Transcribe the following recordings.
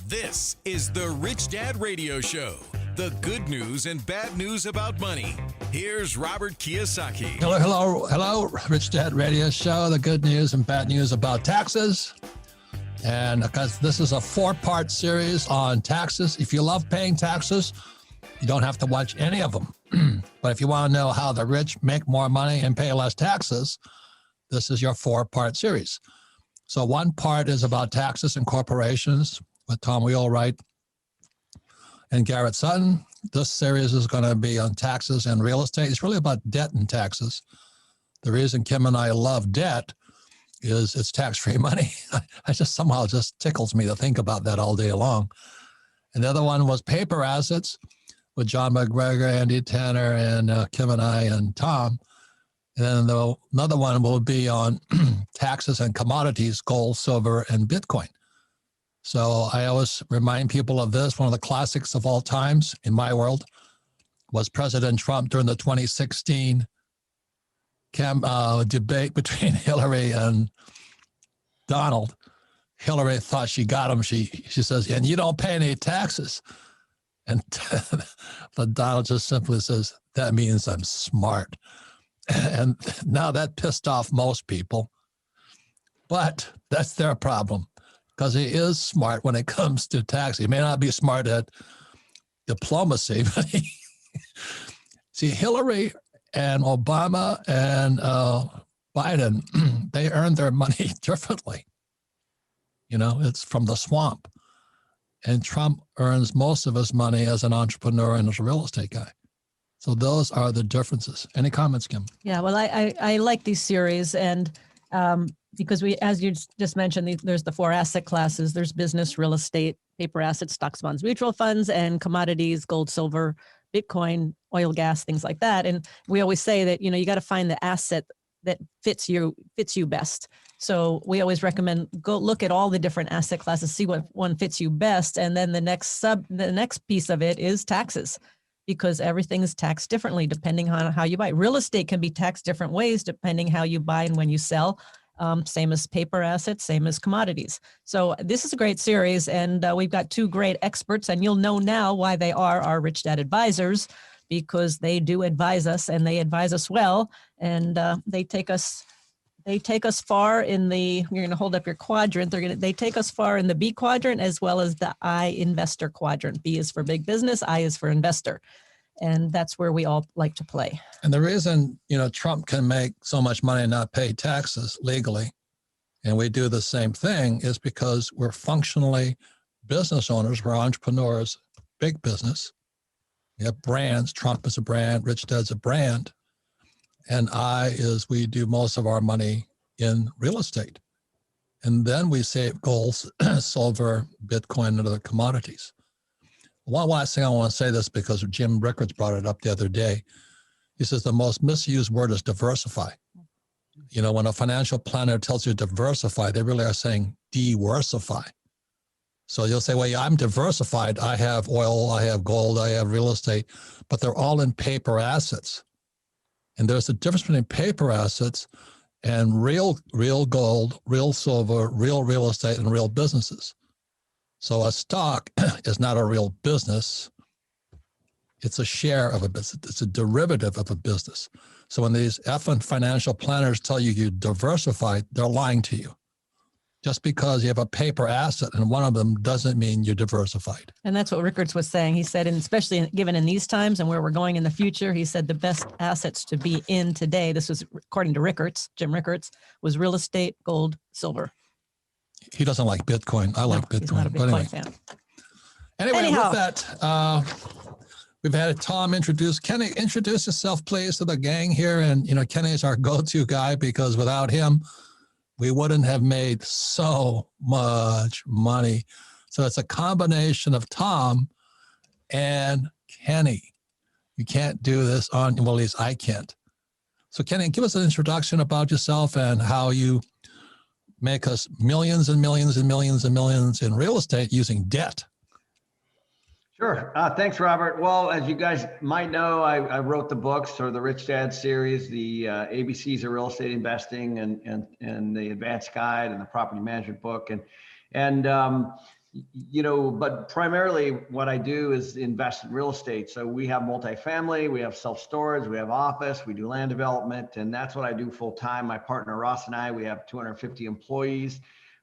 This is the Rich Dad Radio Show. The good news and bad news about money. Here's Robert Kiyosaki. Hello, Rich Dad Radio Show. The good news and bad news about taxes. And because this is a 4-part series on taxes, if you love paying taxes, you don't have to watch any of them. But if you want to know how the rich make more money and pay less taxes, this is your 4-part series. So one part is about taxes and corporations with Tom Wheelwright and Garrett Sutton. This series is going to be on taxes and real estate. It's really about debt and taxes. The reason Kim and I love debt is it's tax-free money. I just somehow it just tickles me to think about that all day long. And the other one was paper assets with John McGregor, Andy Tanner, and Kim and I and Tom. And then another one will be on taxes and commodities, gold, silver, and Bitcoin. So I always remind people of this. One of the classics of all times in my world was President Trump during the 2016 debate between Hillary and Donald. Hillary thought she got him. She says, and you don't pay any taxes. And but Donald just simply says, that means I'm smart. And now that pissed off most people. But that's their problem, because he is smart when it comes to tax. He may not be smart at diplomacy, but see, Hillary and Obama and Biden, they earned their money differently. You know, it's from the swamp. And Trump earns most of his money as an entrepreneur and as a real estate guy. So those are the differences. Any comments, Kim? Yeah, well, I like these series, and because we, as you just mentioned, there's the 4 asset classes. There's business, real estate, paper assets, stocks, bonds, mutual funds, and commodities, gold, silver, Bitcoin, oil, gas, things like that. And we always say that, you know, you got to find the asset that fits you best. So we always recommend go look at all the different asset classes, see what one fits you best. And then the next piece of it is taxes, because everything is taxed differently depending on how you buy. Real estate can be taxed different ways depending how you buy and when you sell. Same as paper assets, same as commodities. So this is a great series, and we've got 2 great experts, and you'll know now why they are our Rich Dad advisors, because they do advise us, and they advise us well, and they take us far in the, you're going to hold up your quadrant. They take us far in the B quadrant as well as the I investor quadrant. B is for big business, I is for investor. And that's where we all like to play. And the reason, you know, Trump can make so much money and not pay taxes legally, and we do the same thing, is because we're functionally business owners. We're entrepreneurs, big business. We have brands. Trump is a brand. Rich Dad's a brand. And we do most of our money in real estate. And then we save gold, silver, Bitcoin, and other commodities. One last thing I want to say this because Jim Rickards brought it up the other day. He says the most misused word is diversify. You know, when a financial planner tells you diversify, they really are saying diversify. So you'll say, well, yeah, I'm diversified. I have oil, I have gold, I have real estate, but they're all in paper assets. And there's a difference between paper assets and real gold, real silver, real estate, and real businesses. So a stock is not a real business. It's a share of a business. It's a derivative of a business. So when these effing financial planners tell you you diversified, they're lying to you. Just because you have a paper asset and one of them doesn't mean you're diversified. And that's what Rickards was saying. He said, and especially given in these times and where we're going in the future, he said the best assets to be in today, this was according to Rickards, Jim Rickards, was real estate, gold, silver. He doesn't like Bitcoin. I like Bitcoin. He's not a Bitcoin fan. Anyway, with that, we've had Tom introduce. Kenny, introduce yourself, please, to the gang here. And, you know, Kenny is our go-to guy because without him, we wouldn't have made so much money. So it's a combination of Tom and Kenny. You can't do this on, well, at least I can't. So Kenny, give us an introduction about yourself and how you make us millions and millions and millions and millions in real estate using debt. Sure. Thanks, Robert. Well, as you guys might know, I wrote the books or the Rich Dad series, the ABCs of real estate investing and the advanced guide and the property management book. And but primarily what I do is invest in real estate. So we have multifamily, we have self-storage, we have office, we do land development, and that's what I do full time. My partner Ross and I, we have 250 employees.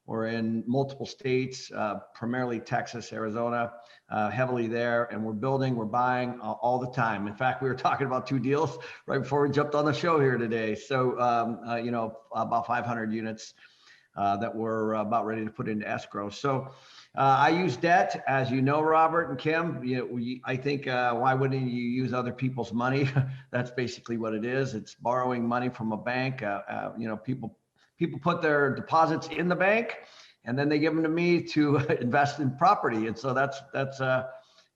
We're in multiple states, primarily Texas, Arizona, heavily there, and we're building, we're buying all the time. In fact, we were talking about 2 deals right before we jumped on the show here today. So, about 500 units that we're about ready to put into escrow. So I use debt, as you know, Robert and Kim. I think why wouldn't you use other people's money? That's basically what it is. It's borrowing money from a bank. People put their deposits in the bank, and then they give them to me to invest in property. And so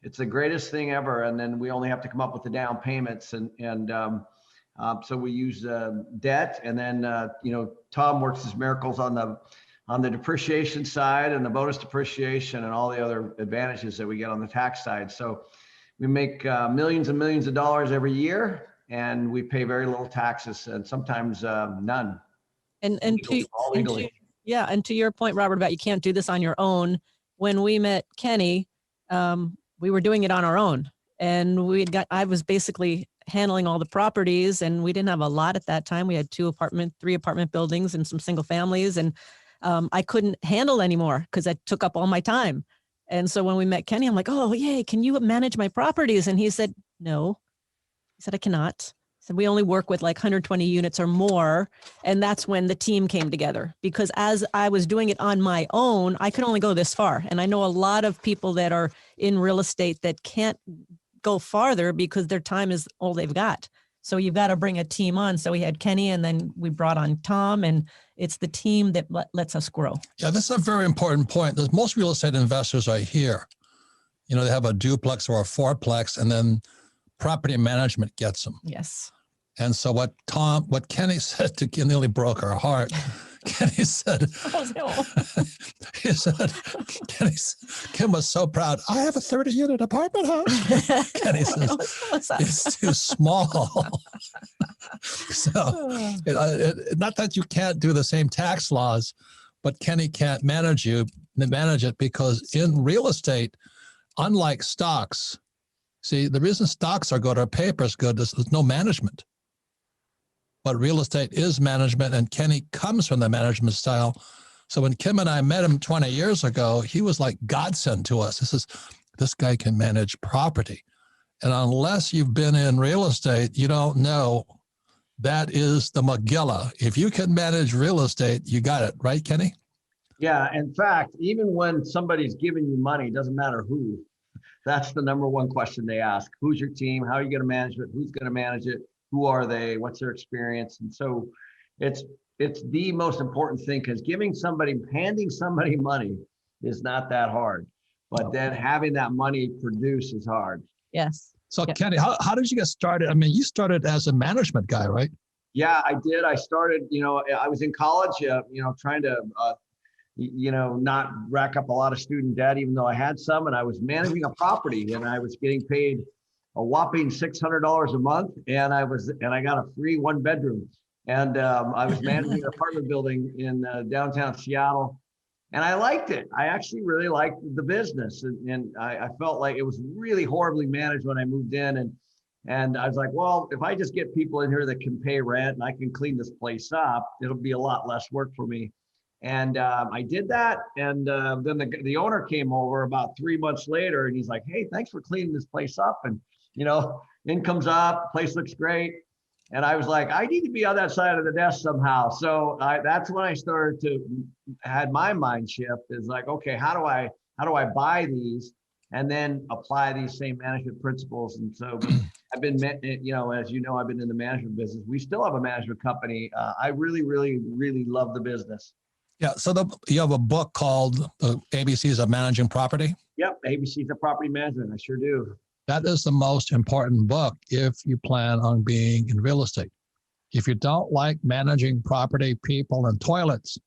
it's the greatest thing ever. And then we only have to come up with the down payments, so we use debt, and then Tom works his miracles on the depreciation side and the bonus depreciation and all the other advantages that we get on the tax side. So we make millions and millions of dollars every year, and we pay very little taxes, and sometimes none. And legally. And to your point, Robert, about you can't do this on your own. When we met Kenny, we were doing it on our own, and I was basically handling all the properties, and we didn't have a lot at that time. We had 3 apartment buildings and some single families, and I couldn't handle anymore because that took up all my time. And so when we met Kenny, I'm like, oh, yay, can you manage my properties? And he said, no. He said, I cannot. So we only work with like 120 units or more. And that's when the team came together, because as I was doing it on my own, I could only go this far. And I know a lot of people that are in real estate that can't go farther because their time is all they've got. So you've got to bring a team on. So we had Kenny, and then we brought on Tom, and it's the team that lets us grow. Yeah, this is a very important point. There's most real estate investors are here. They have a duplex or a fourplex, and then property management gets them. Yes. And so what Kenny said nearly broke our heart. Kenny said, Kim was so proud. I have a 30-unit apartment house. Kenny says, it's too small. So not that you can't do the same tax laws, but Kenny can't manage it because in real estate, unlike stocks, see, the reason stocks are good or paper is good is there's no management. But real estate is management, and Kenny comes from the management style. So when Kim and I met him 20 years ago, he was like godsend to us. This guy can manage property. And unless you've been in real estate, you don't know that is the Megillah. If you can manage real estate, you got it, right, Kenny? Yeah. In fact, even when somebody's giving you money, it doesn't matter who, that's the number one question they ask. Who's your team? How are you going to manage it? Who's going to manage it? Who are they? What's their experience? And so it's the most important thing, because handing somebody money is not that hard, but then having that money produce is hard. Yes. So Kenny, how did you get started? I mean, you started as a management guy, right? Yeah, I did. I started, I was in college, trying to, not rack up a lot of student debt, even though I had some, and I was managing a property, and I was getting paid a whopping $600 a month, and I got a free 1-bedroom, and I was managing an apartment building in downtown Seattle, and I liked it. I actually really liked the business, and I felt like it was really horribly managed when I moved in, and I was like, well, if I just get people in here that can pay rent and I can clean this place up, it'll be a lot less work for me. And I did that, and then the owner came over about 3 months later, and he's like, hey, thanks for cleaning this place up, and income's up, place looks great. And I was like, I need to be on that side of the desk somehow. So that's when I started to had my mind shift, is like, okay, how do I buy these and then apply these same management principles? And so I've been, as I've been in the management business. We still have a management company. I really, really, really love the business. Yeah. So you have a book called The ABCs of Managing Property? Yep. ABCs of Property Management. I sure do. That is the most important book if you plan on being in real estate. If you don't like managing property, people, and toilets,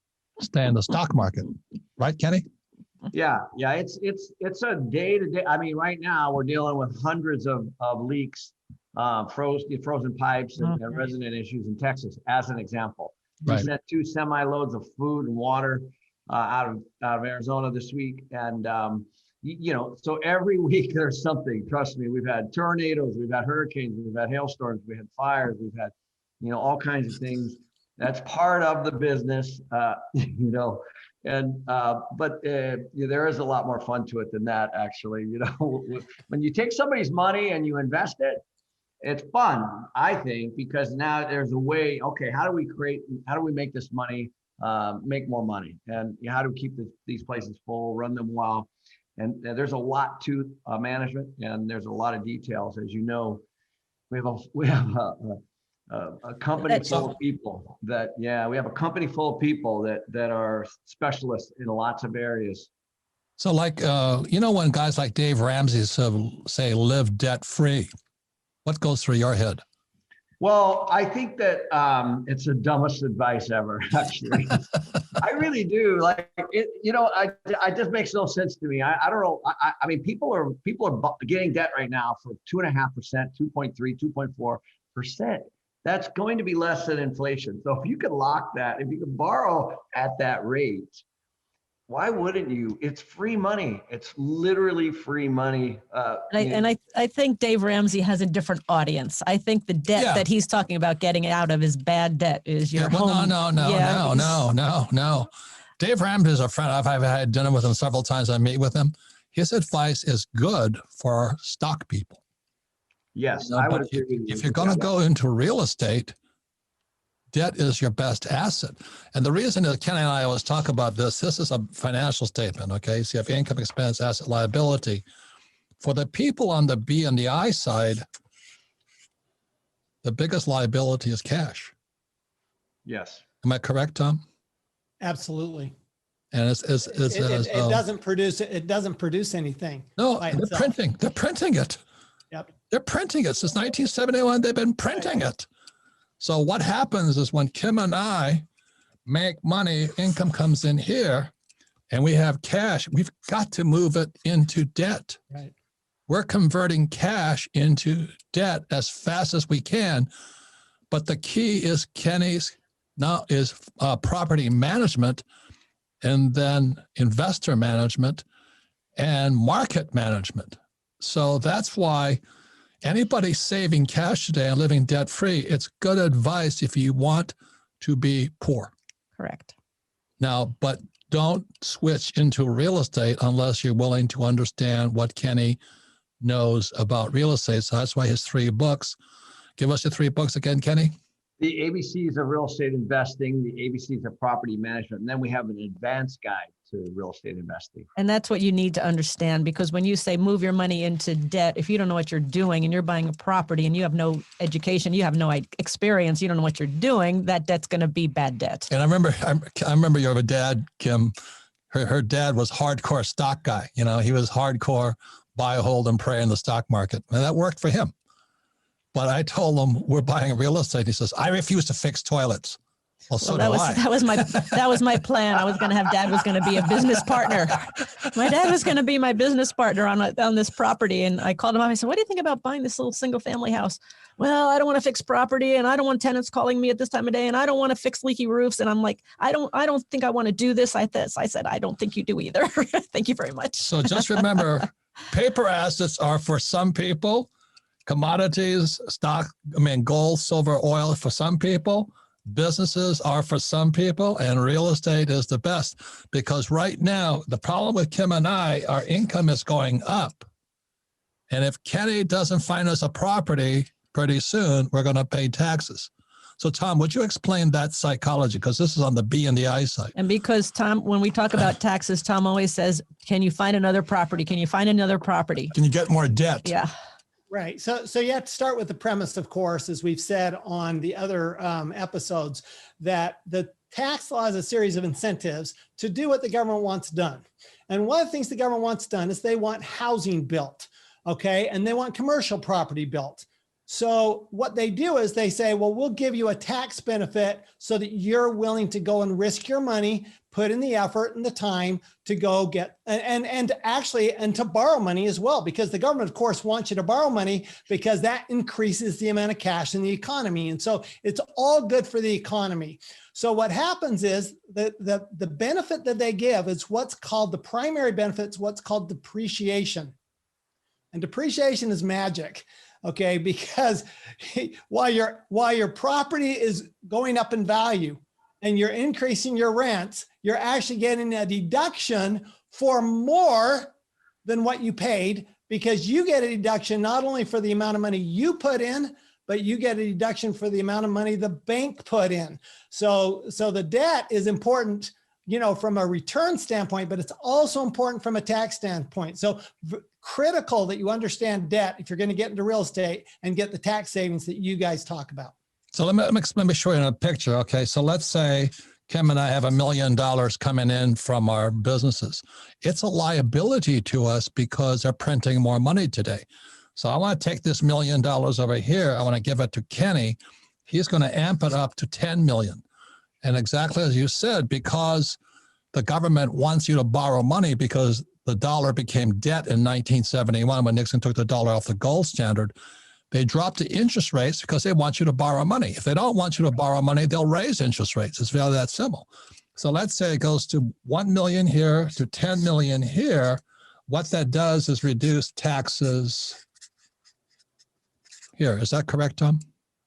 stay in the stock market. Right, Kenny? Yeah. It's a day-to-day. I mean, right now we're dealing with hundreds of leaks, frozen pipes, and resident issues in Texas, as an example. We Right. sent 2 semi-loads of food and water out of Arizona this week. And, so every week there's something. Trust me, we've had tornadoes, we've had hurricanes, we've had hailstorms, we had fires, we've had, all kinds of things. That's part of the business, and but there is a lot more fun to it than that, actually. When you take somebody's money and you invest it, it's fun, I think, because now there's a way. Okay, how do we make this money, make more money, and how do we keep these places full, run them well? And there's a lot to management, and there's a lot of details. As you know, we have a company full of people we have a company full of people that are specialists in lots of areas. So like, when guys like Dave Ramsey say live debt free, what goes through your head? Well, I think that it's the dumbest advice ever, actually. I really do. Like, it just makes no sense to me. I don't know. I mean, people are getting debt right now for 2.5%, 2.3, 2.4%. That's going to be less than inflation. So if you could lock that, if you could borrow at that rate, why wouldn't you? It's free money. It's literally free money. I think Dave Ramsey has a different audience. I think the debt that he's talking about getting out of is bad debt. Is your home? No. Dave Ramsey is a friend. I've had dinner with him several times. I meet with him. His advice is good for stock people. Yes, I would agree with you. If you're going to go into real estate, debt is your best asset. And the reason that Ken and I always talk about this is a financial statement, okay? So you have income, expense, asset, liability. For the people on the B and the I side, the biggest liability is cash. Yes. Am I correct, Tom? Absolutely. And it doesn't produce anything. No, they're printing it. Yep. They're printing it since 1971. They've been printing it. So what happens is when Kim and I make money, income comes in here, and we have cash, we've got to move it into debt. Right. We're converting cash into debt as fast as we can. But the key is property management, and then investor management and market management. So that's why anybody saving cash today and living debt-free, it's good advice if you want to be poor. Correct. Now, but don't switch into real estate unless you're willing to understand what Kenny knows about real estate. So that's why his 3 books. Give us your 3 books again, Kenny. The ABCs of real estate investing, the ABCs of property management, and then we have an advanced guide to real estate investing. And that's what you need to understand, because when you say move your money into debt, if you don't know what you're doing and you're buying a property and you have no education, you have no experience, you don't know what you're doing, that debt's going to be bad debt. And I remember your dad, Kim, her dad was hardcore stock guy. He was hardcore buy, hold, and pray in the stock market. And that worked for him. But I told him we're buying real estate. He says, I refuse to fix toilets. Well, so that was my plan. I was going to have Dad was going to be a business partner. My dad was going to be my business partner on this property. And I called him up. I said, what do you think about buying this little single family house? Well, I don't want to fix property, and I don't want tenants calling me at this time of day, and I don't want to fix leaky roofs. And I'm like, I don't think I want to do this. I said, I don't think you do either. Thank you very much. So just remember, paper assets are for some people. Commodities, gold, silver, oil for some people. Businesses are for some people, and real estate is the best, because right now the problem with Kim and I, our income is going up. And if Kenny doesn't find us a property pretty soon, we're going to pay taxes. So Tom, would you explain that psychology? Because this is on the B and the I side. And because Tom, when we talk about taxes, Tom always says, can you find another property? Can you find another property? Can you get more debt? Yeah. Right. So you have to start with the premise, of course, as we've said on the other episodes, that the tax law is a series of incentives to do what the government wants done. And one of the things the government wants done is they want housing built, okay? And they want commercial property built. So what they do is they say, well, we'll give you a tax benefit so that you're willing to go and risk your money, put in the effort and the time to go get and to borrow money as well, because the government, of course, wants you to borrow money because that increases the amount of cash in the economy. And so it's all good for the economy. So what happens is the benefit that they give is what's called the primary benefits, what's called depreciation. And depreciation is magic. Okay, because while your property is going up in value and you're increasing your rents, you're actually getting a deduction for more than what you paid, because you get a deduction not only for the amount of money you put in, but you get a deduction for the amount of money the bank put in. So the debt is important, from a return standpoint, but it's also important from a tax standpoint. So critical that you understand debt if you're going to get into real estate and get the tax savings that you guys talk about. So let me show you in a picture. Okay. So let's say Kim and I have $1 million coming in from our businesses. It's a liability to us because they're printing more money today. So I want to take this $1 million over here. I want to give it to Kenny. He's going to amp it up to 10 million. And exactly as you said, because the government wants you to borrow money because the dollar became debt in 1971 when Nixon took the dollar off the gold standard, they dropped the interest rates because they want you to borrow money. If they don't want you to borrow money, they'll raise interest rates. It's really that simple. So let's say it goes to 1 million here to 10 million here. What that does is reduce taxes here. Is that correct, Tom?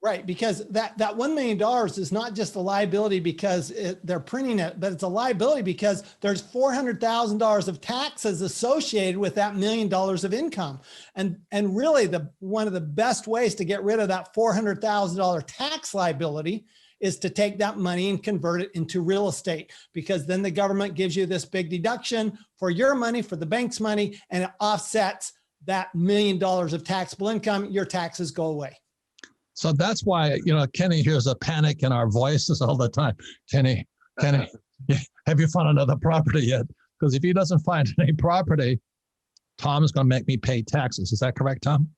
Right, because that $1 million is not just a liability because they're printing it, but it's a liability because there's $400,000 of taxes associated with that $1 million of income. And really one of the best ways to get rid of that $400,000 tax liability is to take that money and convert it into real estate, because then the government gives you this big deduction for your money, for the bank's money, and it offsets that $1 million of taxable income. Your taxes go away. So that's why, Kenny hears a panic in our voices all the time. Kenny, have you found another property yet? Because if he doesn't find any property, Tom is going to make me pay taxes. Is that correct, Tom?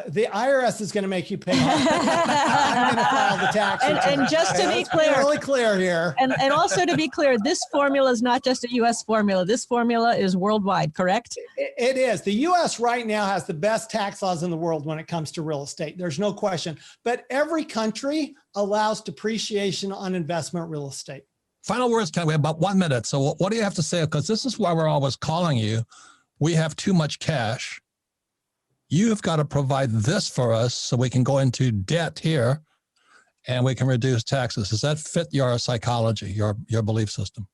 The IRS is going to make you pay. I'm going to file the tax return. And just to be clear, really clear here. And also to be clear, this formula is not just a U.S. formula. This formula is worldwide, correct? It is. The U.S. right now has the best tax laws in the world when it comes to real estate. There's no question. But every country allows depreciation on investment real estate. Final words, Ken. We have about 1 minute. So what do you have to say? Because this is why we're always calling you. We have too much cash. You've got to provide this for us so we can go into debt here and we can reduce taxes. Does that fit your psychology, your belief system?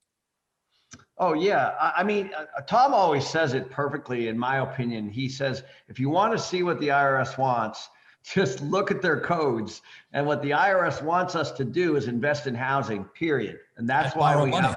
Oh, yeah. I mean, Tom always says it perfectly, in my opinion. He says, if you want to see what the IRS wants, just look at their codes. And what the IRS wants us to do is invest in housing, period. And that's why we have.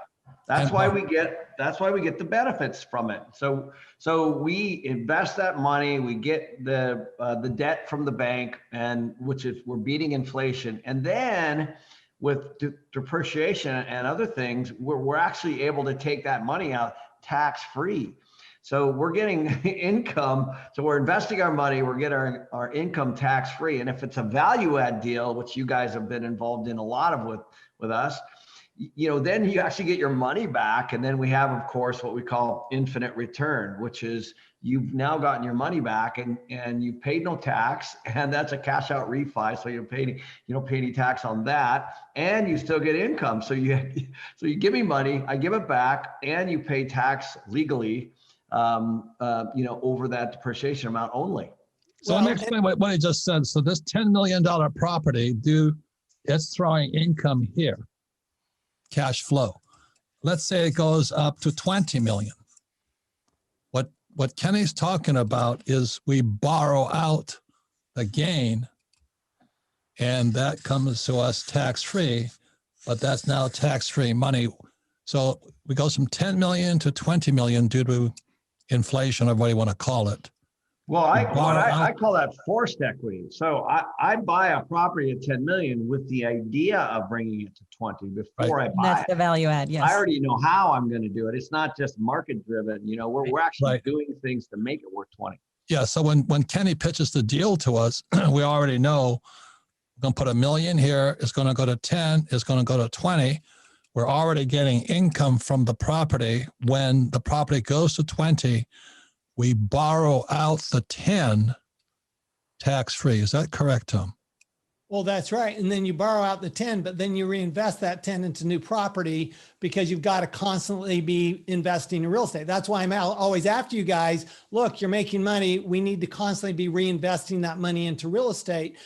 That's why we get the benefits from it. So we invest that money, we get the debt from the bank, and we're beating inflation. And then with depreciation and other things, we're actually able to take that money out tax-free. So we're getting income. So we're investing our money, we're getting our income tax-free. And if it's a value add deal, which you guys have been involved in a lot of with us, then you actually get your money back. And then we have, of course, what we call infinite return, which is you've now gotten your mone back and you paid no tax, and that's a cash out refi. So you don't pay any tax on that, and you still get income. So you give me money, I give it back, and you pay tax legally, over that depreciation amount only. So let me explain what he just said. So this $10 million property, it's throwing income here. Cash flow. Let's say it goes up to 20 million. What Kenny's talking about is we borrow out the gain, and that comes to us tax-free, but that's now tax-free money. So we go from 10 million to 20 million due to inflation, or what you want to call it. Well, I call that forced equity. So I buy a property at 10 million with the idea of bringing it to 20 before I buy it. That's the value add, yes. I already know how I'm going to do it. It's not just market driven. We're actually doing things to make it worth 20. Yeah. So when Kenny pitches the deal to us, we already know we're going to put $1 million here. It's going to go to 10. It's going to go to 20. we're already getting income from the property. When the property goes to 20, we borrow out the 10 tax-free. Is that correct, Tom? Well, that's right. And then you borrow out the 10, but then you reinvest that 10 into new property because you've got to constantly be investing in real estate. That's why I'm always after you guys. Look, you're making money. We need to constantly be reinvesting that money into real estate.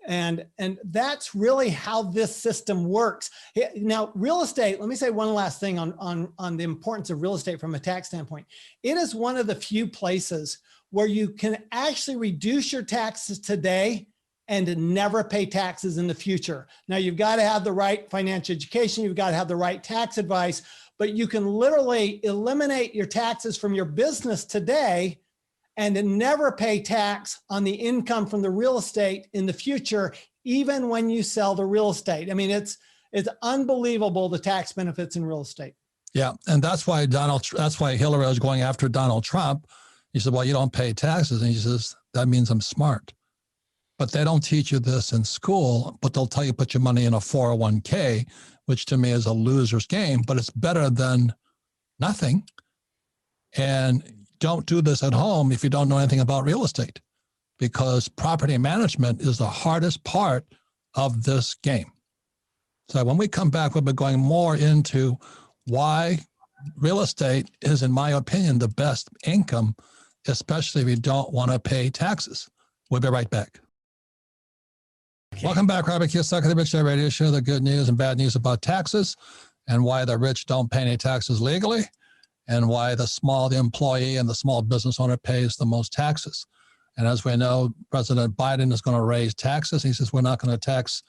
And that's really how this system works. Now, real estate, let me say one last thing on the importance of real estate from a tax standpoint. It is one of the few places where you can actually reduce your taxes today and never pay taxes in the future. Now, you've got to have the right financial education. You've got to have the right tax advice, but you can literally eliminate your taxes from your business today and never pay tax on the income from the real estate in the future, even when you sell the real estate. I mean, it's unbelievable, the tax benefits in real estate. Yeah, and that's why Hillary was going after Donald Trump. He said, well, you don't pay taxes. And he says, that means I'm smart. But they don't teach you this in school, but they'll tell you put your money in a 401k, which to me is a loser's game, but it's better than nothing. And don't do this at home if you don't know anything about real estate, because property management is the hardest part of this game. So when we come back, we'll be going more into why real estate is, in my opinion, the best income, especially if you don't want to pay taxes. We'll be right back. Okay. Welcome back, Robert Kiyosaki, the Rich Dad Radio Show, the good news and bad news about taxes and why the rich don't pay any taxes legally and why the employee and the small business owner pays the most taxes. And as we know, President Biden is going to raise taxes. He says, we're not going to tax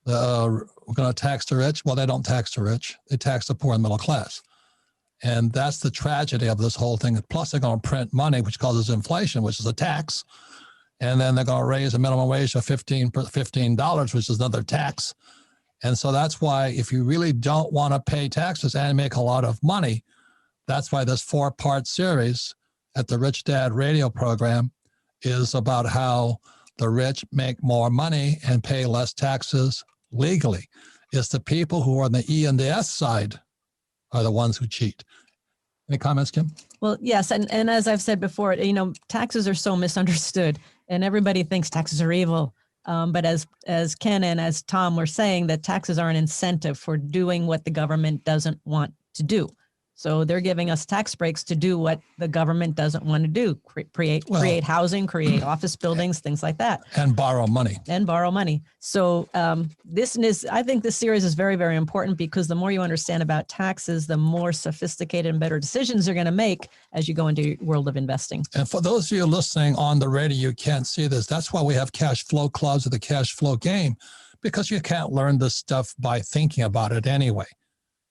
we're going to tax the rich. Well, they don't tax the rich. They tax the poor and middle class. And that's the tragedy of this whole thing. Plus, they're going to print money, which causes inflation, which is a tax. And then they're going to raise the minimum wage to $15, which is another tax. And so that's why if you really don't want to pay taxes and make a lot of money, that's why this 4-part series at the Rich Dad radio program is about how the rich make more money and pay less taxes legally. It's the people who are on the E and the S side are the ones who cheat. Any comments, Kim? Well, yes. And as I've said before, taxes are so misunderstood and everybody thinks taxes are evil. But as Ken and as Tom were saying, that taxes are an incentive for doing what the government doesn't want to do. So they're giving us tax breaks to do what the government doesn't want to do, create housing, create office buildings, things like that. And borrow money. So I think this series is very, very important because the more you understand about taxes, the more sophisticated and better decisions you're going to make as you go into your world of investing. And for those of you listening on the radio, you can't see this. That's why we have cash flow clubs of the cash flow game, because you can't learn this stuff by thinking about it anyway.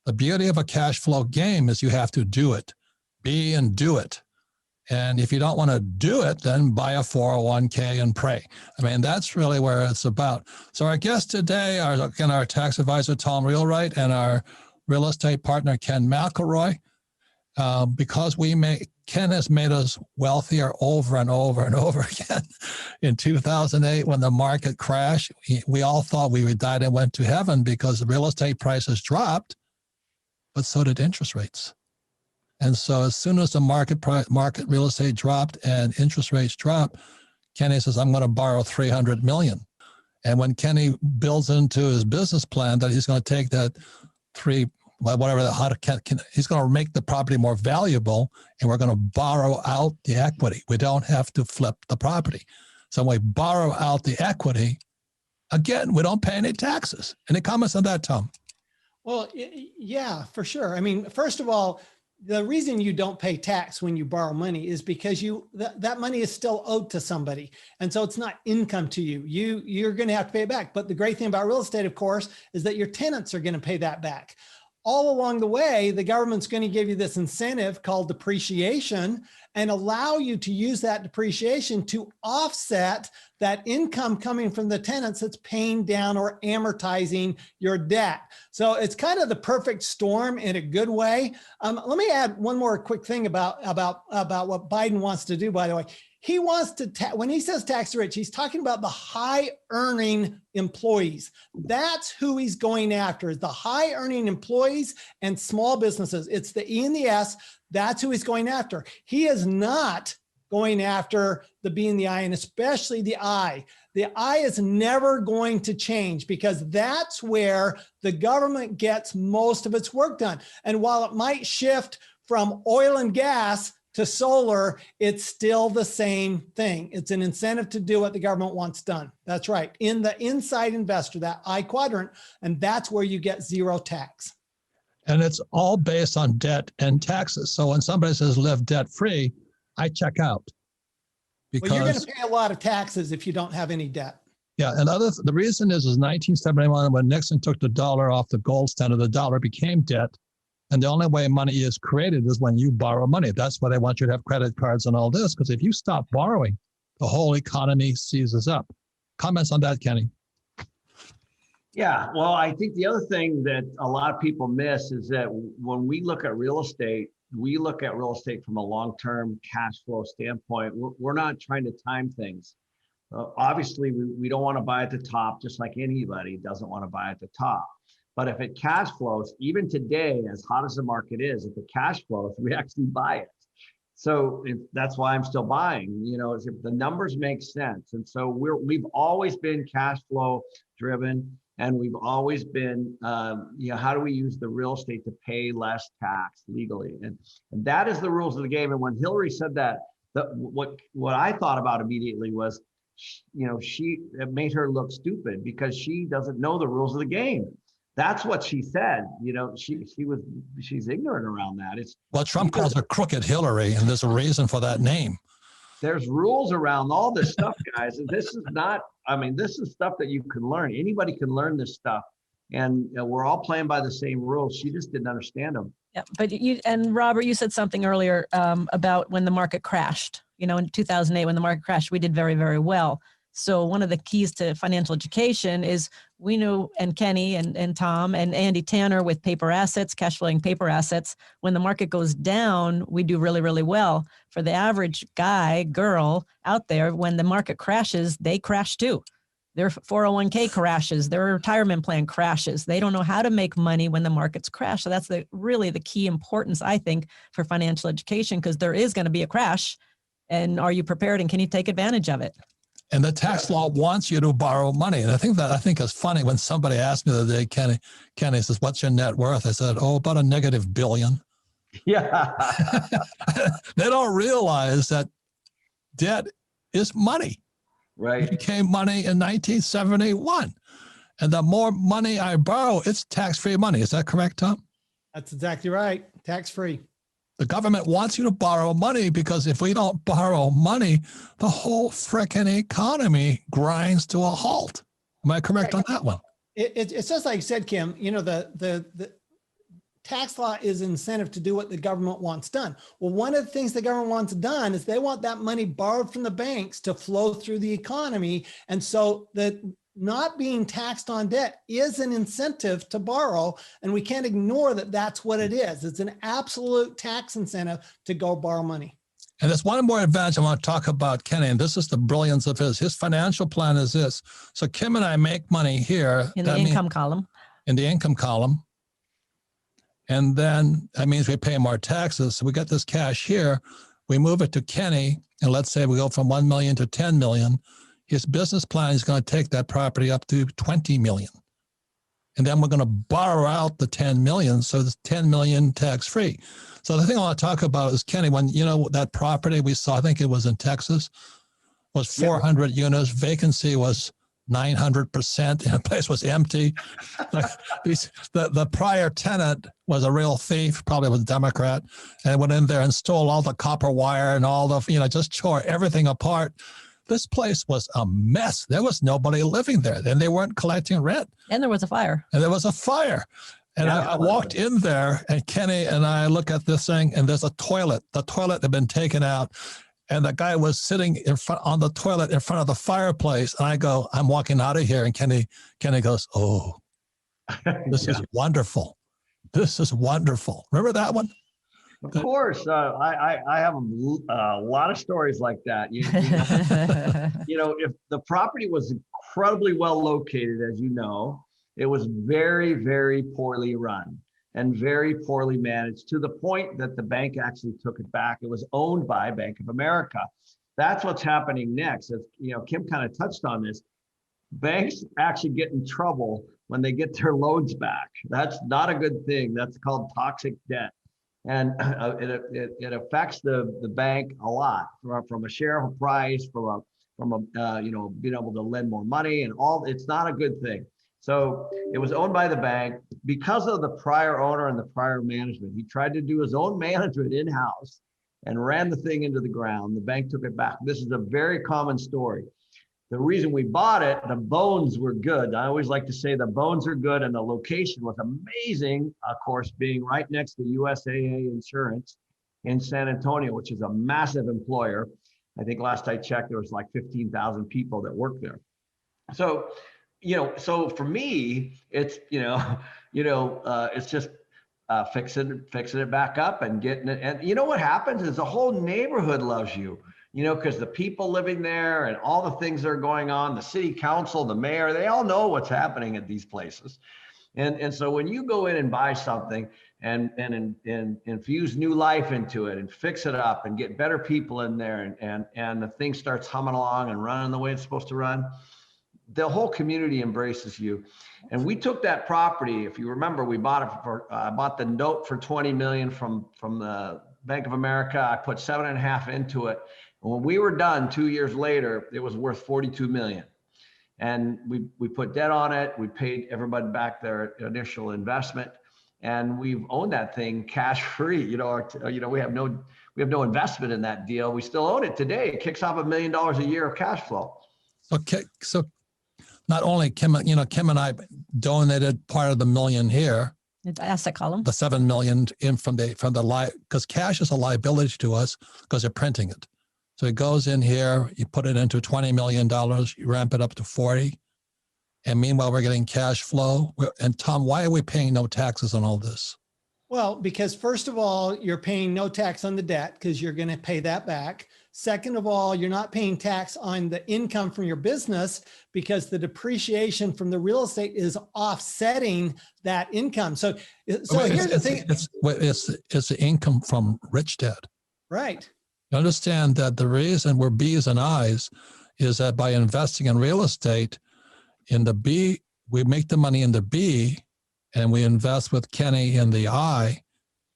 The beauty of a cash flow game is you have to do it, be and do it. And if you don't want to do it, then buy a 401k and pray. I mean, that's really where it's about. So our guests today are, again, our tax advisor, Tom Wheelwright, and our real estate partner, Ken McElroy. Because Ken has made us wealthier over and over and over again. In 2008, when the market crashed, we all thought we would die and went to heaven because the real estate prices dropped. But so did interest rates. And so as soon as the market real estate dropped and interest rates dropped, Kenny says, I'm going to borrow $300 million. And when Kenny builds into his business plan that he's going to take that he's going to make the property more valuable, and we're going to borrow out the equity. We don't have to flip the property. So when we borrow out the equity, again, we don't pay any taxes. Any comments on that, Tom? Well, yeah, for sure. I mean, first of all, the reason you don't pay tax when you borrow money is because that money is still owed to somebody. And so it's not income to you. You're going to have to pay it back. But the great thing about real estate, of course, is that your tenants are going to pay that back. All along the way, the government's going to give you this incentive called depreciation and allow you to use that depreciation to offset that income coming from the tenants that's paying down or amortizing your debt. So it's kind of the perfect storm in a good way. Let me add one more quick thing about what Biden wants to do, by the way. He wants to, when he says tax rich, he's talking about the high earning employees. That's who he's going after, is the high earning employees and small businesses. It's the E and the S. That's who he's going after. He is not going after the B and the I, and especially the I. The I is never going to change because that's where the government gets most of its work done. And while it might shift from oil and gas to solar, it's still the same thing. It's an incentive to do what the government wants done. That's right. In the inside investor, that I quadrant, and that's where you get zero tax. And it's all based on debt and taxes. So when somebody says live debt free, I check out. Because, well, you're going to pay a lot of taxes if you don't have any debt. Yeah, and the reason is 1971 when Nixon took the dollar off the gold standard, the dollar became debt. And the only way money is created is when you borrow money. That's why they want you to have credit cards and all this, because if you stop borrowing, the whole economy seizes up. Comments on that, Kenny? Yeah, well, I think the other thing that a lot of people miss is that when we look at real estate, we look at real estate from a long-term cash flow standpoint. We're not trying to time things. Obviously, we don't want to buy at the top, just like anybody doesn't want to buy at the top. But if it cash flows, even today, as hot as the market is, if it cash flows, we actually buy it. So that's why I'm still buying, is if the numbers make sense. And so we've always been cash flow driven. And we've always been, how do we use the real estate to pay less tax legally? And that is the rules of the game. And when Hillary said that, what I thought about immediately was, it made her look stupid because she doesn't know the rules of the game. That's what she said. She's ignorant around that. Well, Trump calls her Crooked Hillary, and there's a reason for that name. There's rules around all this stuff, guys. And this is not, this is stuff that you can learn. Anybody can learn this stuff. And we're all playing by the same rules. She just didn't understand them. Yeah, but Robert, you said something earlier about when the market crashed. In 2008, when the market crashed, we did very, very well. So one of the keys to financial education is we knew, and Kenny and Tom and Andy Tanner with paper assets, cash flowing paper assets, when the market goes down, we do really, really well. For the average guy, girl out there, when the market crashes, they crash too. Their 401k crashes, their retirement plan crashes. They don't know how to make money when the markets crash. So that's really the key importance, I think, for financial education, because there is going to be a crash. And are you prepared, and can you take advantage of it? And the tax law wants you to borrow money. And I think is funny when somebody asked me the other day, Kenny says, what's your net worth? I said, about $1 billion. Yeah. They don't realize that debt is money. Right. It became money in 1971. And the more money I borrow, it's tax-free money. Is that correct, Tom? That's exactly right. Tax-free. The government wants you to borrow money because if we don't borrow money, the whole frickin' economy grinds to a halt. Am I correct on that one? It's just like you said, Kim, the tax law is incentive to do what the government wants done. Well, one of the things the government wants done is they want that money borrowed from the banks to flow through the economy. And so that not being taxed on debt is an incentive to borrow. And we can't ignore that that's what it is. It's an absolute tax incentive to go borrow money. And there's one more advantage I want to talk about, Kenny, and this is the brilliance of his financial plan is this. So Kim and I make money here. In the income column. In the income column. And then that means we pay more taxes. So we get this cash here. We move it to Kenny. And let's say we go from 1 million to 10 million. His business plan is going to take that property up to 20 million. And then we're going to borrow out the 10 million. So it's 10 million tax free. So the thing I want to talk about is, Kenny, when, that property we saw, I think it was in Texas, was 400 units. Vacancy was 900%. And the place was empty. The prior tenant was a real thief, probably was a Democrat, and went in there and stole all the copper wire and all the, just tore everything apart. This place was a mess. There was nobody living there. Then they weren't collecting rent. And there was a fire. And I walked in there, and Kenny and I look at this thing, and there's a toilet. The toilet had been taken out, and the guy was sitting on the toilet in front of the fireplace. And I go, I'm walking out of here. And Kenny goes, oh, this is wonderful. This is wonderful. Remember that one? Of course, I have a lot of stories like that. If the property was incredibly well located, as you know, it was very, very poorly run and very poorly managed to the point that the bank actually took it back. It was owned by Bank of America. That's what's happening next. As Kim kind of touched on this. Banks actually get in trouble when they get their loans back. That's not a good thing. That's called toxic debt. And it affects the bank a lot from a share of a price, from being able to lend more money and all. It's not a good thing. So it was owned by the bank because of the prior owner and the prior management. He tried to do his own management in-house and ran the thing into the ground. The bank took it back. This is a very common story. The reason we bought it, the bones were good. I always like to say the bones are good and the location was amazing, of course, being right next to USAA Insurance in San Antonio, which is a massive employer. I think last I checked, there was like 15,000 people that work there. So, so for me, it's, it's just fixing it back up and getting it. And you know what happens is the whole neighborhood loves you. Because the people living there and all the things that are going on, the city council, the mayor, they all know what's happening at these places. And so when you go in and buy something and infuse new life into it and fix it up and get better people in there and the thing starts humming along and running the way it's supposed to run, the whole community embraces you. And we took that property, if you remember, we bought it bought the note for 20 million from the Bank of America. I put 7.5 into it. When we were done 2 years later, it was worth 42 million. And we put debt on it. We paid everybody back their initial investment, and we've owned that thing cash free. We have no investment in that deal. We still own it today. It kicks off $1 million a year of cash flow. Okay, so not only Kim and I donated part of the $1 million here. The asset column. The 7 million in from the because cash is a liability to us because they're printing it. So it goes in here, you put it into $20 million, you ramp it up to 40. And meanwhile, we're getting cash flow. And Tom, why are we paying no taxes on all this? Well, because first of all, you're paying no tax on the debt because you're going to pay that back. Second of all, you're not paying tax on the income from your business because the depreciation from the real estate is offsetting that income. So here's the thing. It's the income from Rich Dad. Right. You understand that the reason we're B's and I's is that by investing in real estate in the B, we make the money in the B and we invest with Kenny in the I,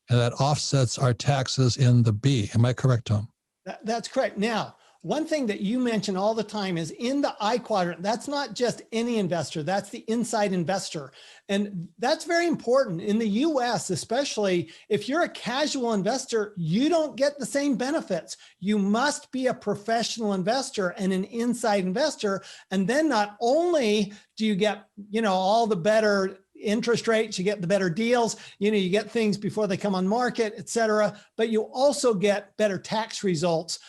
and that offsets our taxes in the B. Am I correct, Tom? That's correct. Now, one thing that you mention all the time is in the I quadrant, that's not just any investor, that's the inside investor. And that's very important in the US, especially if you're a casual investor, you don't get the same benefits. You must be a professional investor and an inside investor. And then not only do you get, all the better interest rates, you get the better deals, you get things before they come on market, et cetera, but you also get better tax results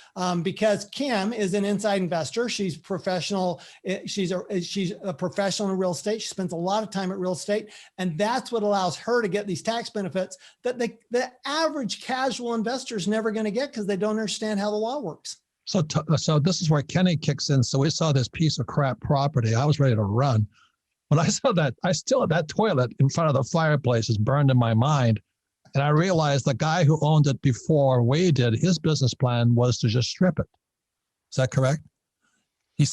because Kim is an inside investor. She's professional. She's a professional in real estate. She spends a lot of time at real estate. And that's what allows her to get these tax benefits that the average casual investor is never going to get because they don't understand how the law works. So this is where Kenny kicks in. So we saw this piece of crap property. I was ready to run. When I saw that, that toilet in front of the fireplace is burned in my mind. And I realized the guy who owned it before we did, his business plan was to just strip it. Is that correct? He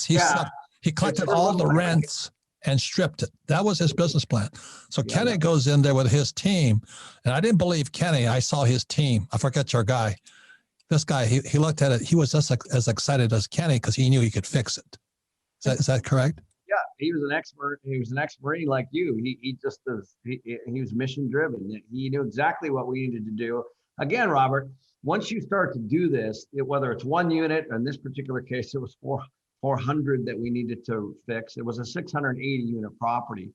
collected all the rents and stripped it. That was his business plan. So Kenny goes in there with his team. And I didn't believe Kenny. I saw his team. I forget your guy. This guy, he looked at it. He was just as excited as Kenny because he knew he could fix it. Is that correct? Yeah, he was an expert. He was an ex-Marine like you. He was mission driven. He knew exactly what we needed to do. Again, Robert, once you start to do this, whether it's one unit, or in this particular case, it was 400 that we needed to fix. It was a 680 unit property.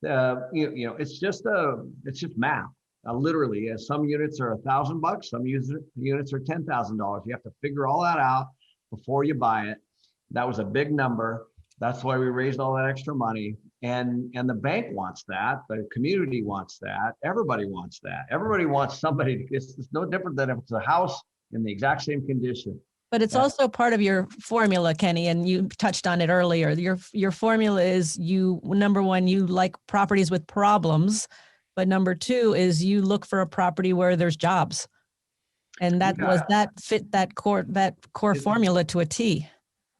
It's just math. Literally, some units are $1,000. Some units are $10,000. You have to figure all that out before you buy it. That was a big number. That's why we raised all that extra money. And the bank wants that, the community wants that, everybody wants that. Everybody wants somebody to, it's no different than if it's a house in the exact same condition. But it's also part of your formula, Kenny, and you touched on it earlier. Your formula is number one, you like properties with problems, but number two is you look for a property where there's jobs. And that fit that core formula to a T.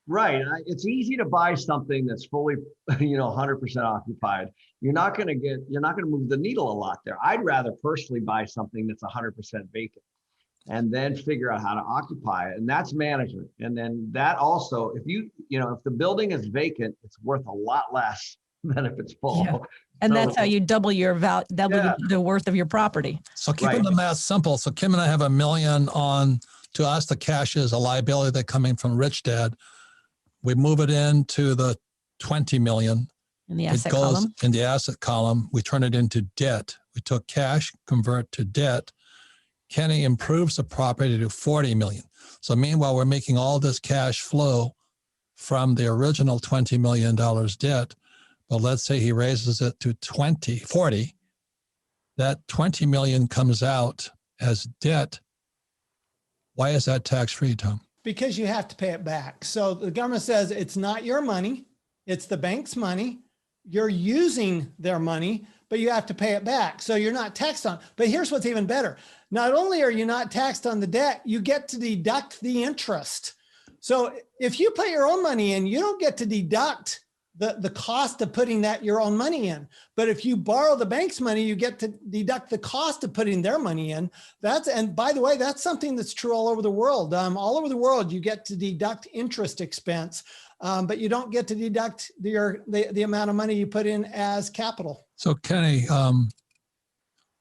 Right. It's easy to buy something that's fully, 100% occupied. You're not going to move the needle a lot there. I'd rather personally buy something that's 100% vacant and then figure out how to occupy it. And that's management. And then that also, if if the building is vacant, it's worth a lot less than if it's full. Yeah. And that's how you double your the worth of your property. So keeping the math simple. So Kim and I have $1 million on, to us, the cash is a liability that's coming from Rich Dad. We move it into the 20 million. In the asset column. In the asset column. We turn it into debt. We took cash, convert to debt. Kenny improves the property to 40 million. So meanwhile, we're making all this cash flow from the original $20 million debt. But let's say he raises it to 40. That 20 million comes out as debt. Why is that tax-free, Tom? Because you have to pay it back. So the government says it's not your money, it's the bank's money. You're using their money, but you have to pay it back. So you're not taxed on. But here's what's even better. Not only are you not taxed on the debt, you get to deduct the interest. So if you put your own money in, you don't get to deduct the cost of putting your own money in. But if you borrow the bank's money, you get to deduct the cost of putting their money in. And by the way, that's something that's true all over the world. All over the world, you get to deduct interest expense, but you don't get to deduct the amount of money you put in as capital. So Kenny,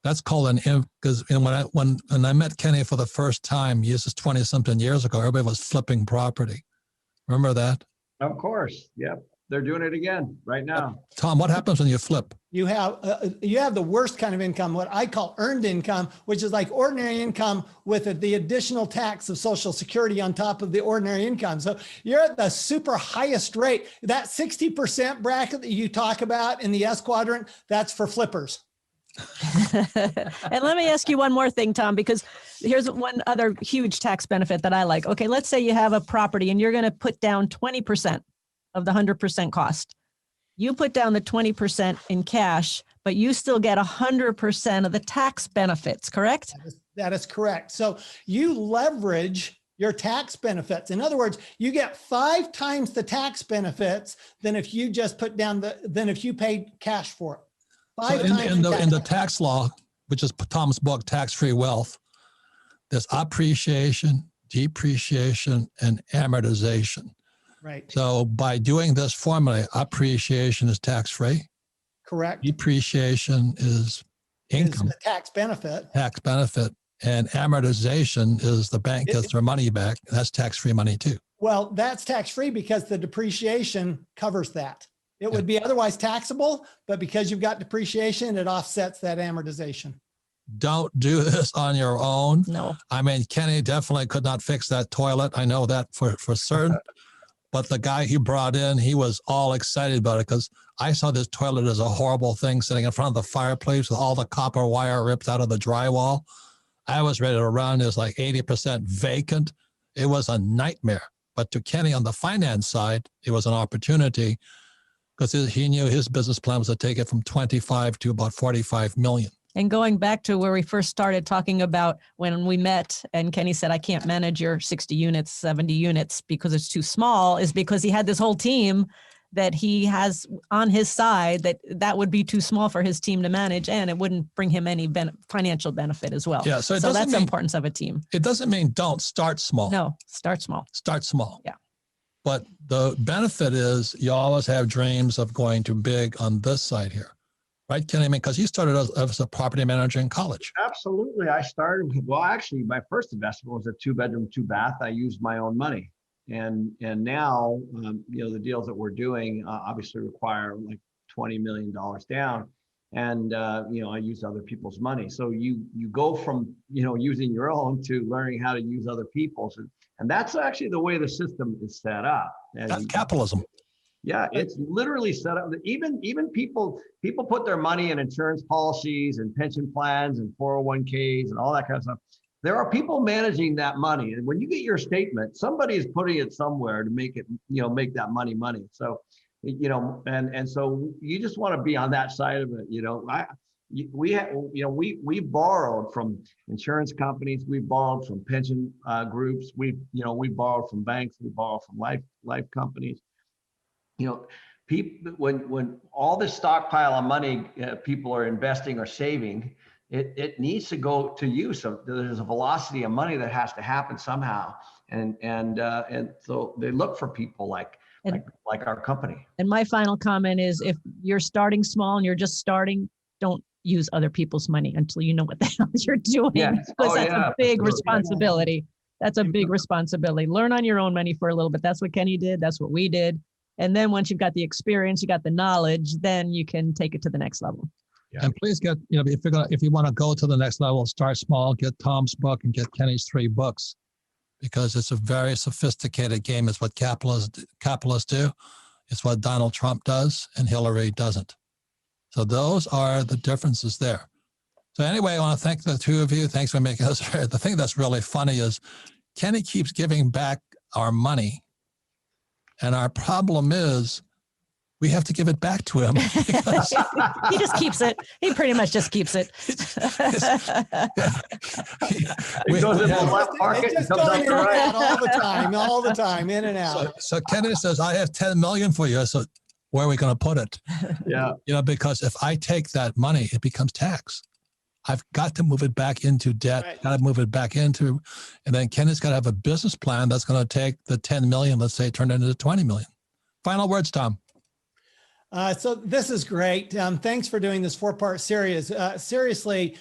that's called because when I met Kenny for the first time, this is 20 something years ago, everybody was flipping property. Remember that? Of course. Yep. They're doing it again right now. Tom, what happens when you flip? You have the worst kind of income, what I call earned income, which is like ordinary income with the additional tax of Social Security on top of the ordinary income. So you're at the super highest rate. That 60% bracket that you talk about in the S quadrant, that's for flippers. And let me ask you one more thing, Tom, because here's one other huge tax benefit that I like. Okay, let's say you have a property and you're going to put down 20% of the 100% cost. You put down the 20% in cash, but you still get 100% of the tax benefits, correct? That is correct. So you leverage your tax benefits. In other words, you get 5 times the tax benefits than if you just put down than if you paid cash for it. In the tax law, which is Tom's book, Tax-Free Wealth, there's appreciation, depreciation, and amortization. Right. So by doing this formula, appreciation is tax-free. Correct. Depreciation is income. It's a tax benefit. Tax benefit. And amortization is the bank gets their money back. That's tax-free money too. Well, that's tax-free because the depreciation covers that. It would be otherwise taxable, but because you've got depreciation, it offsets that amortization. Don't do this on your own. No. I mean, Kenny definitely could not fix that toilet. I know that for certain. But the guy he brought in, he was all excited about it because I saw this toilet as a horrible thing sitting in front of the fireplace with all the copper wire ripped out of the drywall. I was ready to run. It was like 80% vacant. It was a nightmare. But to Kenny on the finance side, it was an opportunity because he knew his business plan was to take it from 25 to about 45 million. And going back to where we first started talking about when we met and Kenny said, I can't manage your 60 units, 70 units because it's too small, is because he had this whole team that he has on his side that would be too small for his team to manage, and it wouldn't bring him any financial benefit as well. Yeah, so that's the importance of a team. It doesn't mean don't start small. No, start small. Start small. Yeah. But the benefit is you always have dreams of going to big on this side here. Right, Kenny? I mean, because you started as a property manager in college. Absolutely. I started with, well, actually, my first investment was a 2-bedroom, 2-bath. I used my own money. And now, the deals that we're doing obviously require like $20 million down. And, I use other people's money. So you go from, using your own to learning how to use other people's. And that's actually the way the system is set up. That's capitalism. Yeah, it's literally set up. Even people put their money in insurance policies and pension plans and 401ks and all that kind of stuff. There are people managing that money, and when you get your statement, somebody is putting it somewhere to make it, make that money. So, and so you just want to be on that side of it. We borrowed from insurance companies, we borrowed from pension groups, we borrowed from banks, we borrowed from life companies. People, when all this stockpile of money people are investing or saving, it needs to go to you. So there's a velocity of money that has to happen somehow, and so they look for people like our company. And my final comment is, if you're starting small and you're just starting, don't use other people's money until you know what the hell you're doing, Yes. because that's a big responsibility. That's a big responsibility. Learn on your own money for a little bit. That's what Kenny did. That's what we did. And then once you've got the experience, you got the knowledge, then you can take it to the next level. Yeah. And please get, if you want to go to the next level, start small, get Tom's book and get Kenny's 3 books, because it's a very sophisticated game. It's what capitalists do. It's what Donald Trump does and Hillary doesn't. So those are the differences there. So anyway, I want to thank the two of you. Thanks for making us here. The thing that's really funny is Kenny keeps giving back our money. And our problem is we have to give it back to him. He just keeps it. He pretty much just keeps it. It goes in the left pocket and comes out the right. All the time, in and out. So Kenny says, I have 10 million for you. So where are we going to put it? Yeah. Because if I take that money, it becomes tax. I've got to move it back into debt, Right. got to move it back into, and then Kenny's got to have a business plan that's going to take the 10 million, let's say, turn it into 20 million. Final words, Tom. So this is great. Thanks for doing this 4-part series. Seriously,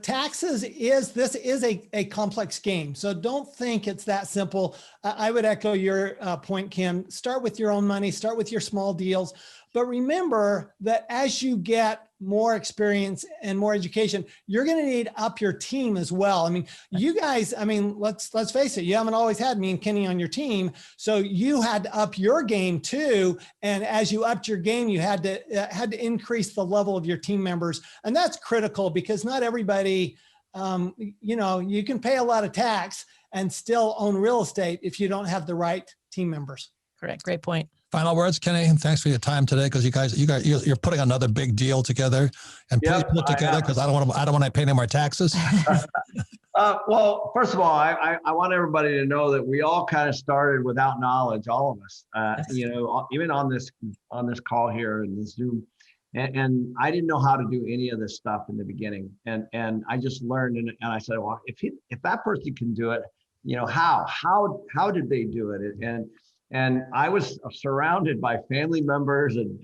taxes is a complex game. So don't think it's that simple. I would echo your point, Kim. Start with your own money, start with your small deals. But remember that as you get more experience and more education, you're going to need up your team as well. I mean, you guys, let's face it, you haven't always had me and Kenny on your team. So you had to up your game too. And as you upped your game, you had to increase the level of your team members. And that's critical, because not everybody, you can pay a lot of tax and still own real estate if you don't have the right team members. Correct. Great point. Final words, Kenny, and thanks for your time today, because you're putting another big deal together, and please put it together, because I don't want to pay any more taxes. Well, first of all, I want everybody to know that we all kind of started without knowledge, all of us. Even on this call here and this Zoom, and I didn't know how to do any of this stuff in the beginning, and I just learned, and I said, well, if that person can do it, how did they do it? And I was surrounded by family members and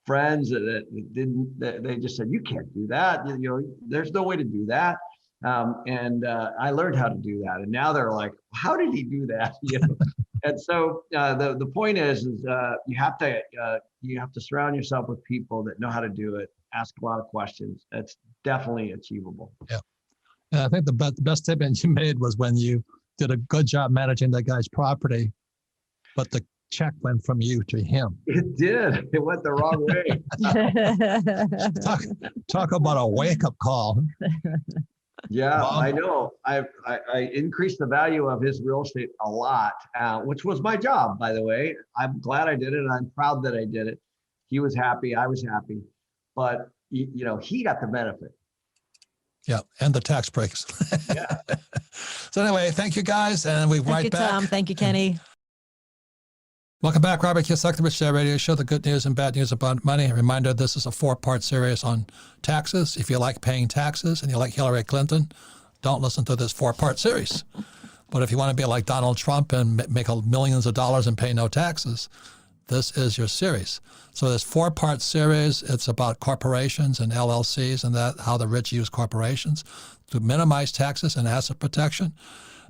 friends that they just said, you can't do that. There's no way to do that. And I learned how to do that. And now they're like, how did he do that? And so the point is you have to surround yourself with people that know how to do it. Ask a lot of questions. That's definitely achievable. Yeah. And I think the best statement you made was when you did a good job managing that guy's property, but the check went from you to him. It did. It went the wrong way. Talk about a wake-up call. Yeah, I know. I increased the value of his real estate a lot, which was my job, by the way. I'm glad I did it, and I'm proud that I did it. He was happy. I was happy. But, he got the benefit. Yeah, and the tax breaks. Yeah. So anyway, thank you, guys, and we'll be right back. Thank you, Tom. Thank you, Kenny. Welcome back. Robert Kiyosaki, The Rich Dad Radio Show, the good news and bad news about money. A reminder, this is a 4-part series on taxes. If you like paying taxes and you like Hillary Clinton, don't listen to this 4-part series. But if you want to be like Donald Trump and make millions of dollars and pay no taxes, this is your series. So this 4-part series, it's about corporations and LLCs and how the rich use corporations to minimize taxes and asset protection.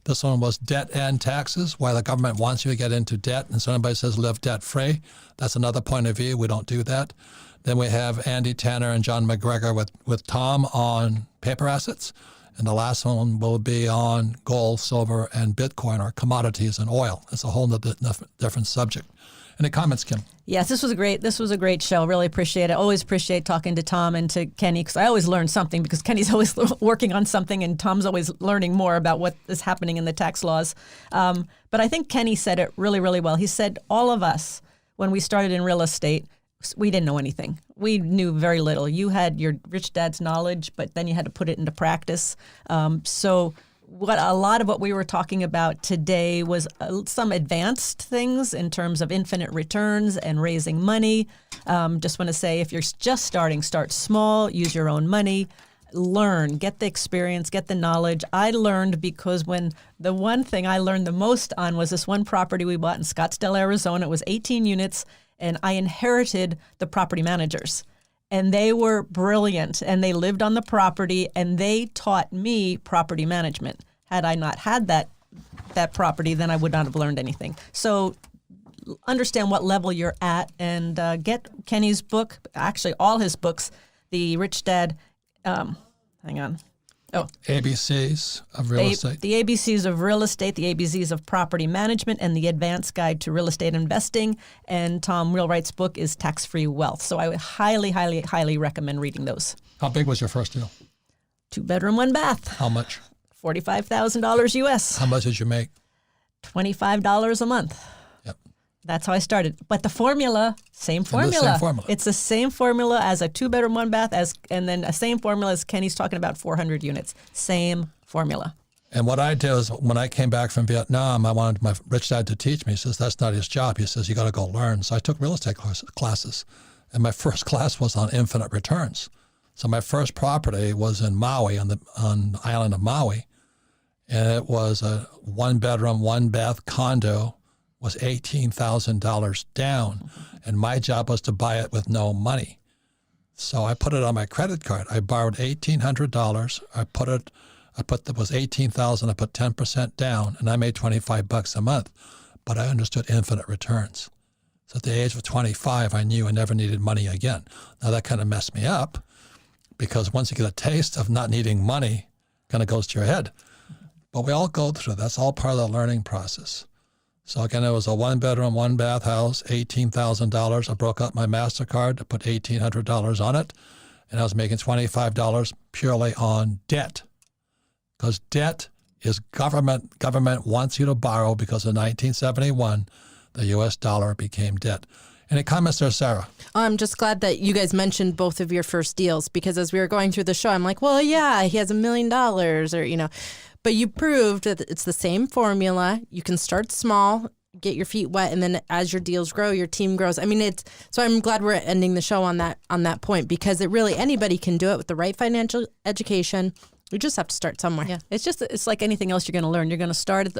This one was debt and taxes, why the government wants you to get into debt. And so anybody says live debt free. That's another point of view. We don't do that. Then we have Andy Tanner and John McGregor with Tom on paper assets. And the last one will be on gold, silver, and Bitcoin, or commodities and oil. It's a whole different subject. Any comments, Kim? Yes, this was a great show. Really appreciate it. Always appreciate talking to Tom and to Kenny, because I always learn something, because Kenny's always working on something and Tom's always learning more about what is happening in the tax laws. But I think Kenny said it really, really well. He said all of us, when we started in real estate, we didn't know anything. We knew very little. You had your rich dad's knowledge, but then you had to put it into practice. So a lot of what we were talking about today was some advanced things in terms of infinite returns and raising money. Just want to say, if you're just starting, start small, use your own money, learn, get the experience, get the knowledge. I learned because the one thing I learned the most on was this one property we bought in Scottsdale, Arizona. It was 18 units, and I inherited the property managers. And they were brilliant, and they lived on the property, and they taught me property management. Had I not had that property, then I would not have learned anything. So understand what level you're at, and get Kenny's book, actually all his books, The Rich Dad, ABCs of real estate. The ABCs of real estate, the ABCs of property management, and the Advanced Guide to Real Estate Investing. And Tom Wheelwright's book is Tax-Free Wealth. So I would highly, highly, highly recommend reading those. How big was your first deal? 2-bedroom, 1 bath. How much? $45,000 US. How much did you make? $25 a month. Yep. That's how I started. But the formula, same The formula. same formula. It's the same formula as a 2-bedroom, 1 bath, and then a same formula as Kenny's talking about 400 units. Same formula. And what I did is, when I came back from Vietnam, I wanted my rich dad to teach me. He says, that's not his job. He says, you got to go learn. So I took real estate classes. And my first class was on infinite returns. So my first property was in Maui, on the island of Maui. And it was a 1-bedroom, 1-bath condo, was $18,000 down. And my job was to buy it with no money. So I put it on my credit card. I borrowed $1,800. I put that was $18,000. I put 10% down, and I made $25 a month. But I understood infinite returns. So at the age of 25, I knew I never needed money again. Now that kind of messed me up, because once you get a taste of not needing money, it kind of goes to your head. But we all go through. That's all part of the learning process. So again, it was a 1-bedroom, 1-bath house, $18,000. I broke out my MasterCard to put $1,800 on it, and I was making $25 purely on debt. Because debt is government. Government wants you to borrow, because in 1971, the U.S. dollar became debt. Any comments there, Sarah? I'm just glad that you guys mentioned both of your first deals, because as we were going through the show, I'm like, well, yeah, he has $1 million, or, but you proved that it's the same formula. You can start small, get your feet wet, and then as your deals grow, your team grows. I mean, so I'm glad we're ending the show on that point, because it really, anybody can do it with the right financial education. You just have to start somewhere. Yeah, it's like anything else you're going to learn. You're going to start at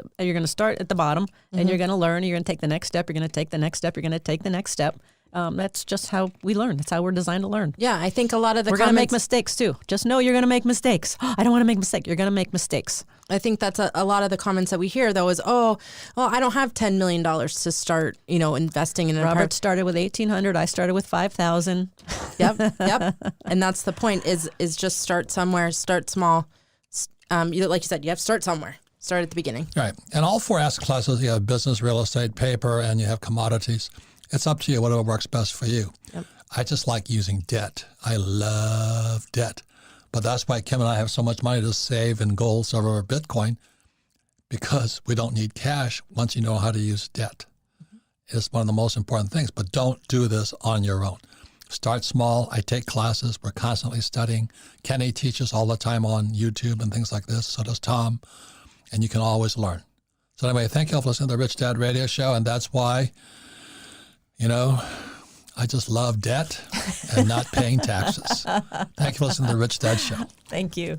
the bottom, and you're going to learn. You're going to take the next step. You're going to take the next step. You're going to take the next step. That's just how we learn. That's how we're designed to learn. Yeah, I think a lot of the we're going to make mistakes too. Just know you're going to make mistakes. I don't want to make mistakes. You're going to make mistakes. I think that's a lot of the comments that we hear, though, is, oh, well, I don't have $10 million to start, investing in. Robert started with $1,800. I started with $5,000. Yep. And that's the point, is just start somewhere, start small. Like you said, you have to start somewhere. Start at the beginning. Right. And all 4 asset classes, you have business, real estate, paper, and you have commodities. It's up to you, whatever works best for you. Yep. I just like using debt. I love debt. But that's why Kim and I have so much money to save in gold, silver, or Bitcoin, because we don't need cash once you know how to use debt. It's one of the most important things, but don't do this on your own. Start small. I take classes. We're constantly studying. Kenny teaches all the time on YouTube and things like this. So does Tom. And you can always learn. So anyway, thank you all for listening to the Rich Dad Radio Show. And that's why, I just love debt and not paying taxes. Thank you for listening to the Rich Dad Show. Thank you.